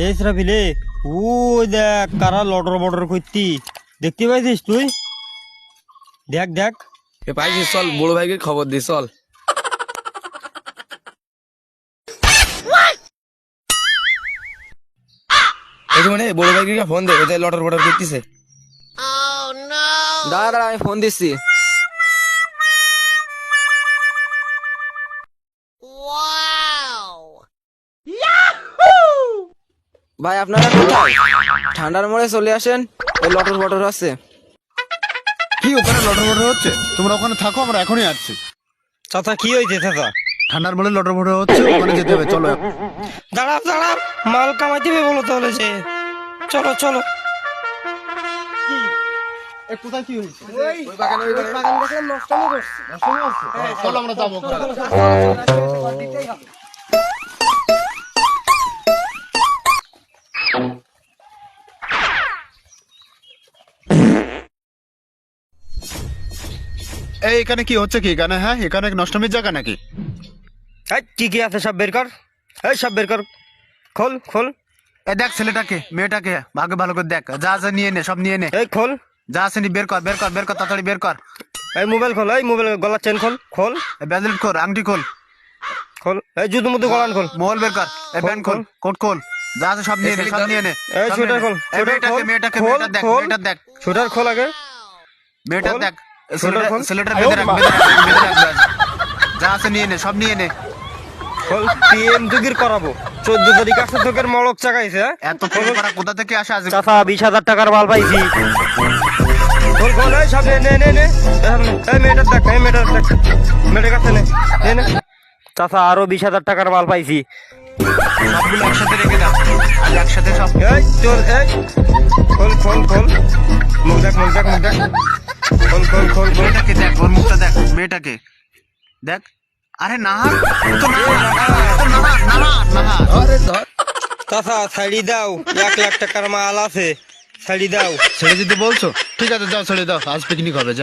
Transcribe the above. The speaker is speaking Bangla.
এই শ্রাভিলে ও দেখ কারা লটর বটর করতি দেখতে পাইছিস তুই? দেখ দেখ এ পাইছিস, চল বড় ভাইকে খবর দি, চল। এই যে মানে বড় ভাইকে ফোন দে, ওদের লটর বটর করতেছে। দাঁড়া আমি ফোন দিচ্ছি। ভাই আপনারা কোথায়? ঠান্ডার মোড়ে চলে আসেন, ওই লটর বটর আছে। কি ওখানে লটর বটর হচ্ছে? তোমরা ওখানে থাকো, আমরা এখনই আসছি। চাচা কি হয়েছে চাচা? ঠান্ডার বলে লটর বটর হচ্ছে, ওখানে যেতে হবে, চলো। দাঁড়াও দাঁড়াও, মাল কামাইতে হবে বলো তাহলে যে। চলো চলো। কোথায় কি হয়েছে? চলো আমরা যাবো। এই এখানে কি হচ্ছে? কি এখানে? হ্যাঁ, এখানে নষ্টমীর জায়গা নাকি? এই কি কি আছে সব বের কর, এই সব বের কর, খোল খোল। এই দেখ ছেলেটাকে মেয়েটাকে আগে ভালো করে দেখ, যা যা নিয়ে নে, সব নিয়ে নে। এই খোল, যা আছে নি বের কর, বের কর, বের কর, তাড়াতাড়ি বের কর। এই মোবাইল খোল, এই মোবাইল গলার চেন খোল, খোল ব্যাজলেট খোল, আংটি খোল, খোল, এই জুতো মুতো গলান খোল, মোবাইল বের কর, এই প্যান্ট খোল, কোট খোল, যা আছে সব নিয়ে নে, সব নিয়ে নে। এই সব সোয়েটার নিয়ে নে। খোল, এই সোয়েটার খোল, মেয়েটাকে খোল, মেয়েটা দেখ, খোল। মেয়েটা দেখ, সোয়েটার খোল আগে, মেয়েটা খোল। দেখ। সোয়েটার খোল। ছেলেটার আয়ো বেঁধে রাখ, মা। বেঁধে রাখ, ব্যাস। যা আছে নিয়ে নে, সব নিয়ে নে। খোল। পিএম যুগির করাবো 14 তারিখ আসছে তোকের মলক চাকাইছে। এত ফোন করা কোথা থেকে আসে আজ? চাচা 20,000 টাকার মাল পাইছি। খোল খোল, এই সব নে নে নে নে। এই মেয়েটার দেখ, এই মেয়েটার দেখ, মেয়েটার কাছে নে নে নে। চাচা আরো 20,000 টাকার মাল পাইছি। সবগুলো একসাথে রেখে দাও, আজ একসাথে সব। এই চল, এই খোল খোল খোল, মুখ দেখ মুখ দেখ মুখ দেখ, খোল খোল খোল খোল। মেয়েটাকে দেখ, ওর মুখটা দেখ, মেয়েটাকে দেখ। আরে না, তো না, আরে ধর, চাচা ছাড়ি দাও, 1 লাখ টাকার মাল আছে, ছাড়ি দাও। ছেড়ে দিতে বলছো? ঠিক আছে, যাও ছেড়ে দাও, আজ পিকনিক হবে, যাও।